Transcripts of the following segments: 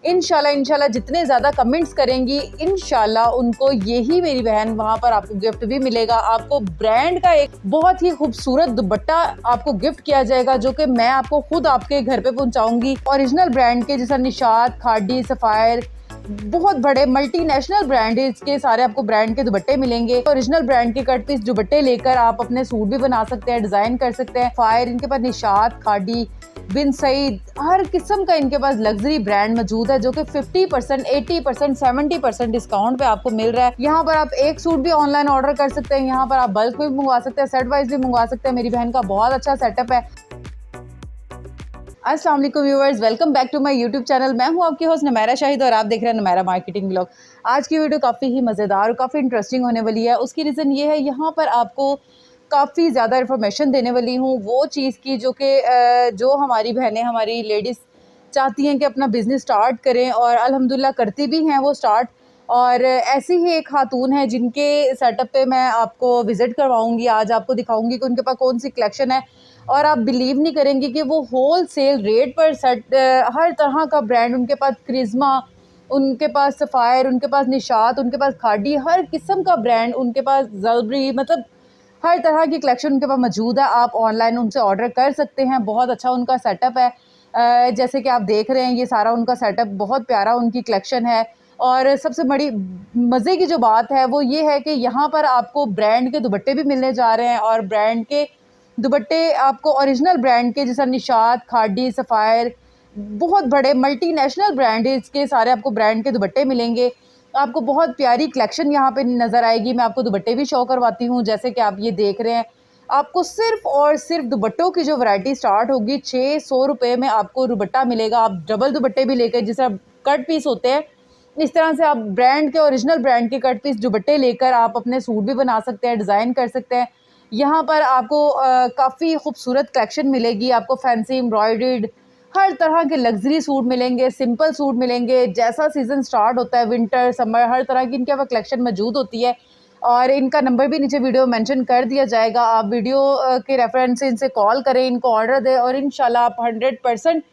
इंशाल्लाह इंशाल्लाह जितने ज़्यादा कमेंट्स करेंगी इंशाल्लाह उनको यही मेरी बहन वहाँ पर आपको गिफ्ट भी मिलेगा। आपको ब्रांड का एक बहुत ही खूबसूरत दुपट्टा आपको गिफ्ट किया जाएगा जो कि मैं आपको खुद आपके घर पे पहुँचाऊँगी। ओरिजिनल ब्रांड के जैसा निशात, खादी, सफ़ायर, बहुत बड़े मल्टीनेशनल ब्रांड है, इसके सारे आपको ब्रांड के दुपट्टे मिलेंगे। ओरिजिनल ब्रांड के कट पीस दुपट्टे लेकर आप अपने सूट भी बना सकते हैं, डिज़ाइन कर सकते हैं। फायर इनके पास निशात, खादी, बिन सईद, हर किस्म का इनके पास लग्जरी ब्रांड मौजूद है जो कि 50%, 80%, 70% डिस्काउंट पे आपको मिल रहा है। यहाँ पर आप एक सूट भी ऑनलाइन ऑर्डर कर सकते हैं, यहाँ पर आप बल्क में भी मंगवा सकते हैं, सेट वाइज भी मंगवा सकते हैं। मेरी बहन का बहुत अच्छा सेटअप है। अस्सलाम वालेकुम viewers, welcome back to my YouTube channel. मैं हूं आपकी होस्ट नमैरा शाहिद और आप देख रहे हैं नमैरा मार्केटिंग ब्लॉग। आज की वीडियो काफ़ी ही मज़ेदार और काफ़ी इंटरेस्टिंग होने वाली है। उसकी रीज़न ये है, यहाँ पर आपको काफ़ी ज़्यादा इन्फॉर्मेशन देने वाली हूँ वो चीज़ की जो कि जो हमारी बहनें, हमारी लेडीज़ चाहती हैं कि अपना बिज़नेस स्टार्ट करें और अल्हम्दुलिल्लाह करती भी हैं वो स्टार्ट। और ऐसी ही एक खातून है जिनके सेटअप पे मैं आपको विज़िट करवाऊँगी। आज आपको दिखाऊँगी कि उनके पास कौन सी कलेक्शन है और आप बिलीव नहीं करेंगे कि वो होल सेल रेट पर हर तरह का ब्रांड उनके पास, क्रिज़्मा, उनके पास सफ़ायर, उनके पास निशात, उनके पास खादी, हर किस्म का ब्रांड उनके पास, ज़लबरी, मतलब हर तरह की कलेक्शन उनके पास मौजूद है। आप ऑनलाइन उनसे ऑर्डर कर सकते हैं। बहुत अच्छा उनका सेटअप है। जैसे कि आप देख रहे हैं ये सारा उनका सेटअप बहुत प्यारा उनकी कलेक्शन है। और सबसे बड़ी मज़े की जो बात है वो ये है कि यहाँ पर आपको ब्रांड के दुपट्टे भी मिलने जा रहे हैं और ब्रांड के दुपट्टे आपको ओरिजिनल ब्रांड के जैसा निशात, खादी, सफ़ायर, बहुत बड़े मल्टीनेशनल ब्रांड है, इसके सारे आपको ब्रांड के दुपट्टे मिलेंगे। आपको बहुत प्यारी कलेक्शन यहाँ पे नज़र आएगी। मैं आपको दुपट्टे भी शो करवाती हूँ, जैसे कि आप ये देख रहे हैं। आपको सिर्फ़ और सिर्फ दुपट्टों की जो वैरायटी स्टार्ट होगी 600 रुपये में आपको दुपट्टा मिलेगा। आप डबल दुपट्टे भी लेकर, जिस तरह कट पीस होते हैं इस तरह से आप ब्रांड के, ओरिजिनल ब्रांड के कट पीस दुपट्टे लेकर आप अपने सूट भी बना सकते हैं, डिज़ाइन कर सकते हैं। यहाँ पर आपको काफ़ी खूबसूरत कलेक्शन मिलेगी। आपको फैंसी एम्ब्रॉयडर्ड हर तरह के लग्जरी सूट मिलेंगे, सिंपल सूट मिलेंगे। जैसा सीज़न स्टार्ट होता है, विंटर, समर, हर तरह की इनके पास कलेक्शन मौजूद होती है। और इनका नंबर भी नीचे वीडियो में मेंशन कर दिया जाएगा। आप वीडियो के रेफरेंस से इनसे कॉल करें, इनको ऑर्डर दें और इंशाल्लाह आप 100%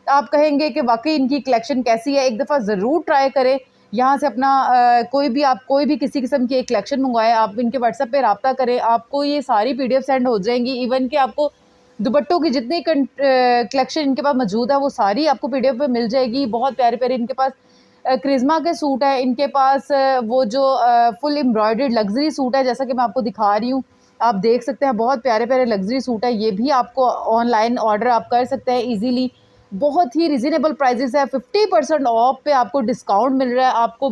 आप कहेंगे कि वाकई इनकी कलेक्शन कैसी है। एक दफ़ा ज़रूर ट्राई करें। यहाँ से अपना कोई भी किसी किस्म की एक कलेक्शन मंगवाएं, आप इनके व्हाट्सएप पे रब्ता करें, आपको ये सारी PDF सेंड हो जाएंगी। इवन कि आपको दुपट्टों की जितनी कलेक्शन इनके पास मौजूद है वो सारी आपको PDF पे मिल जाएगी। बहुत प्यारे प्यारे इनके पास क्रिज़्मा के सूट है, इनके पास वो जो फुल एम्ब्रॉयडर्ड लग्जरी सूट है, जैसा कि मैं आपको दिखा रही हूँ। आप देख सकते हैं बहुत प्यारे प्यारे लग्जरी सूट है। ये भी आपको ऑनलाइन ऑर्डर आप कर सकते हैं ईजीली। बहुत ही रिजनेबल प्राइजेस है। 50% ऑफ पे आपको डिस्काउंट मिल रहा है। आपको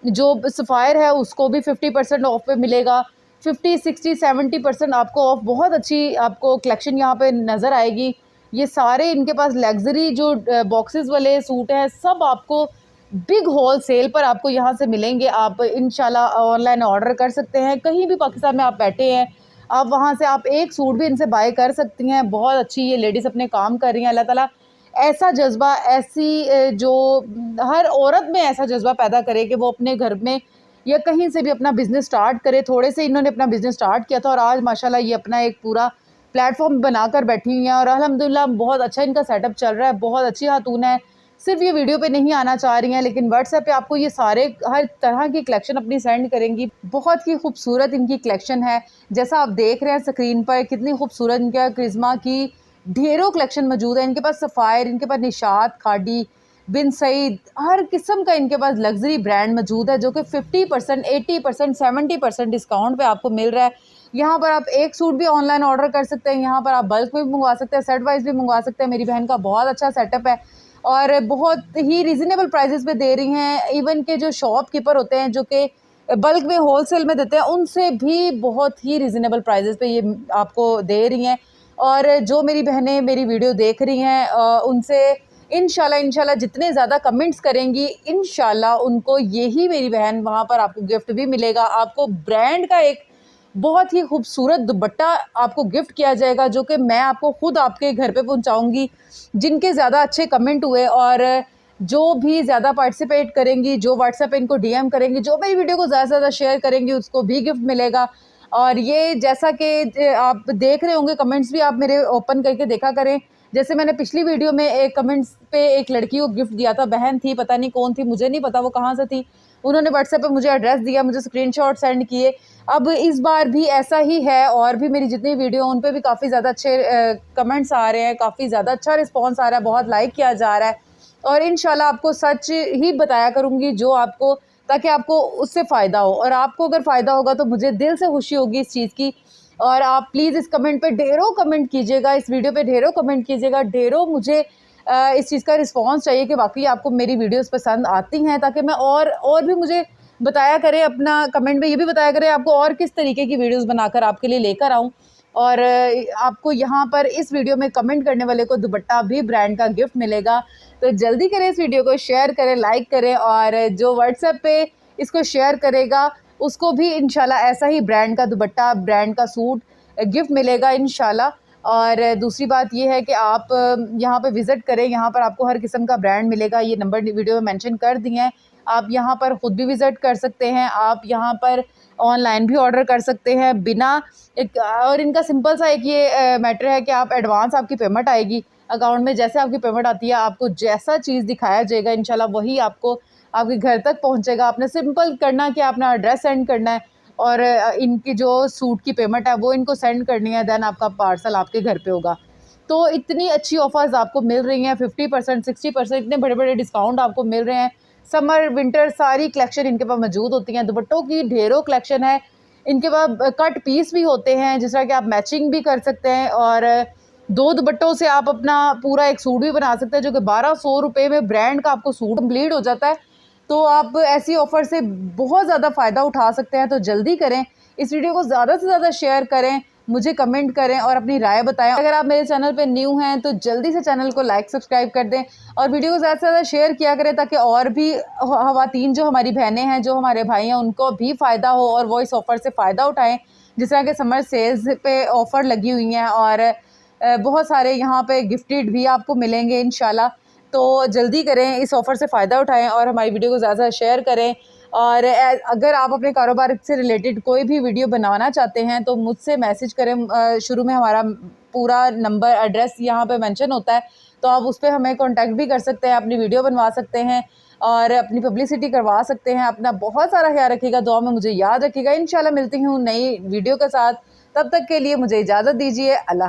जो सफ़ायर है उसको भी 50% ऑफ पे मिलेगा। 50, 60, 70% आपको ऑफ, बहुत अच्छी आपको कलेक्शन यहाँ पे नज़र आएगी। ये सारे इनके पास लग्जरी जो बॉक्सेस वाले सूट हैं सब आपको बिग होल सेल पर आपको यहाँ से मिलेंगे। आप इंशाल्लाह ऑनलाइन ऑर्डर कर सकते हैं। कहीं भी पाकिस्तान में आप बैठे हैं, आप वहाँ से आप एक सूट भी इनसे बाय कर सकती हैं। बहुत अच्छी ये लेडीज़ अपने काम कर रही हैं। अल्लाह ताला ऐसा जज्बा, ऐसी जो हर औरत में ऐसा जज्बा पैदा करे कि वो अपने घर में या कहीं से भी अपना बिज़नेस स्टार्ट करे। थोड़े से इन्होंने अपना बिज़नेस स्टार्ट किया था और आज माशाल्लाह ये अपना एक पूरा प्लेटफॉर्म बनाकर बैठी हुई हैं और अल्हम्दुलिल्लाह बहुत अच्छा इनका सेटअप चल रहा है। बहुत अच्छी खातून है। सिर्फ ये वीडियो पे नहीं आना चाह रही हैं, लेकिन व्हाट्सएप पे आपको ये सारे हर तरह की कलेक्शन अपनी सेंड करेंगी। बहुत ही खूबसूरत इनकी कलेक्शन है। जैसा आप देख रहे हैं स्क्रीन पर, कितनी खूबसूरत इनका क्रिज़्मा की ढेरों कलेक्शन मौजूद है। इनके पास सफ़ायर, इनके पास निशात, खादी, बिन सईद, हर किस्म का इनके पास लग्जरी ब्रांड मौजूद है जो कि 50%, 80%, 70% डिस्काउंट पे आपको मिल रहा है। यहाँ पर आप एक सूट भी ऑनलाइन ऑर्डर कर सकते हैं, यहाँ पर आप बल्क में भी मंगवा सकते हैं, सेट वाइज भी मंगवा सकते हैं। मेरी बहन का बहुत अच्छा सेटअप है और बहुत ही रिजनेबल प्राइजेस पे दे रही हैं। इवन के जो शॉपकीपर होते हैं जो कि बल्क में होलसेल में देते हैं, उनसे भी बहुत ही रिजनेबल प्राइजेस पे ये आपको दे रही हैं। और जो मेरी बहनें मेरी वीडियो देख रही हैं उनसे इंशाल्लाह इंशाल्लाह जितने ज़्यादा कमेंट्स करेंगी इंशाल्लाह उनको यही मेरी बहन वहाँ पर आपको गिफ्ट भी मिलेगा। आपको ब्रांड का एक बहुत ही खूबसूरत दुपट्टा आपको गिफ्ट किया जाएगा जो कि मैं आपको खुद आपके घर पे पहुँचाऊँगी। जिनके ज़्यादा अच्छे कमेंट हुए और जो भी ज़्यादा पार्टिसिपेट करेंगी, जो व्हाट्सएप पे इनको DM करेंगी, जो मेरी वीडियो को ज़्यादा से ज़्यादा शेयर करेंगी, उसको भी गिफ्ट मिलेगा। और ये जैसा कि आप देख रहे होंगे, कमेंट्स भी आप मेरे ओपन करके देखा करें। जैसे मैंने पिछली वीडियो में एक कमेंट्स पे एक लड़की को गिफ्ट दिया था, बहन थी, पता नहीं कौन थी, मुझे नहीं पता वो कहाँ से थी। उन्होंने व्हाट्सएप पे मुझे एड्रेस दिया, मुझे स्क्रीनशॉट सेंड किए। अब इस बार भी ऐसा ही है, और भी मेरी जितनी वीडियो उन पे भी काफ़ी ज़्यादा अच्छे कमेंट्स आ रहे हैं, काफ़ी ज़्यादा अच्छा रिस्पॉन्स आ रहा है, बहुत लाइक किया जा रहा है। और इंशाल्लाह आपको सच ही बताया करूँगी जो आपको, ताकि आपको उससे फ़ायदा हो, और आपको अगर फ़ायदा होगा तो मुझे दिल से खुशी होगी इस चीज़ की। और आप प्लीज़ इस कमेंट पे ढेरों कमेंट कीजिएगा, इस वीडियो पे ढेरों कमेंट कीजिएगा, ढेरों मुझे इस चीज़ का रिस्पॉन्स चाहिए कि वाक़ई आपको मेरी वीडियोज़ पसंद आती हैं, ताकि मैं और भी मुझे बताया करें, अपना कमेंट में ये भी बताया करें आपको और किस तरीके की वीडियोज़ बनाकर आपके लिए लेकर आऊँ। और आपको यहाँ पर इस वीडियो में कमेंट करने वाले को दुपट्टा भी ब्रांड का गिफ्ट मिलेगा। तो जल्दी करें, इस वीडियो को शेयर करें, लाइक करें, और जो व्हाट्सएप पे इसको शेयर करेगा उसको भी इंशाल्लाह ऐसा ही ब्रांड का दुपट्टा, ब्रांड का सूट गिफ्ट मिलेगा इंशाल्लाह। और दूसरी बात ये है कि आप यहाँ पे विज़िट करें, यहाँ पर आपको हर किस्म का ब्रांड मिलेगा। ये नंबर वीडियो में मेंशन कर दिए हैं, आप यहाँ पर ख़ुद भी विज़िट कर सकते हैं, आप यहाँ पर ऑनलाइन भी ऑर्डर कर सकते हैं बिना एक। और इनका सिंपल सा एक ये मैटर है कि आप एडवांस, आपकी पेमेंट आएगी अकाउंट में, जैसे आपकी पेमेंट आती है आपको जैसा चीज़ दिखाया जाएगा इंशाल्लाह वही आपको आपके घर तक पहुंचेगा। आपने सिंपल करना कि आपने एड्रेस सेंड करना है, और इनकी जो सूट की पेमेंट है वो इनको सेंड करनी है, देन आपका पार्सल आपके घर पे होगा। तो इतनी अच्छी ऑफ़र्स आपको मिल रही हैं, 50%, 60%, इतने बड़े-बड़े डिस्काउंट आपको मिल रहे हैं। समर, विंटर सारी कलेक्शन इनके पास मौजूद होती हैं। दुपट्टों की ढेरों कलेक्शन है। इनके पास कट पीस भी होते हैं, जिस तरह कि आप मैचिंग भी कर सकते हैं, और 2 दुपट्टों से आप अपना पूरा एक सूट भी बना सकते हैं, जो कि 1200 रुपये में ब्रांड का आपको सूट कंप्लीट हो जाता है। तो आप ऐसी ऑफ़र से बहुत ज़्यादा फ़ायदा उठा सकते हैं। तो जल्दी करें, इस वीडियो को ज़्यादा से ज़्यादा शेयर करें, मुझे कमेंट करें और अपनी राय बताएं। अगर आप मेरे चैनल पे न्यू हैं तो जल्दी से चैनल को लाइक, सब्सक्राइब कर दें, और वीडियो को ज़्यादा से ज़्यादा शेयर किया करें, ताकि और भी ख़वातीन जो हमारी बहनें हैं, जो हमारे भाई हैं, उनको भी फ़ायदा हो और वो इस ऑफ़र से फ़ायदा उठाएँ। जिस तरह के समर सेल्स पे ऑफ़र लगी हुई हैं, और बहुत सारे यहाँ पे गिफ्टेड भी आपको मिलेंगे इंशाल्लाह। तो जल्दी करें, इस ऑफ़र से फ़ायदा उठाएँ और हमारी वीडियो को ज़्यादा शेयर करें। और अगर आप अपने कारोबार से रिलेटेड कोई भी वीडियो बनाना चाहते हैं तो मुझसे मैसेज करें। शुरू में हमारा पूरा नंबर, एड्रेस यहाँ पे मेंशन होता है, तो आप उस पे हमें कॉन्टैक्ट भी कर सकते हैं, अपनी वीडियो बनवा सकते हैं और अपनी पब्लिसिटी करवा सकते हैं। अपना बहुत सारा ख्याल रखिएगा, दुआ में मुझे याद रखिएगा। इंशाल्लाह मिलती हूँ नई वीडियो के साथ, तब तक के लिए मुझे इजाज़त दीजिए। अल्लाह।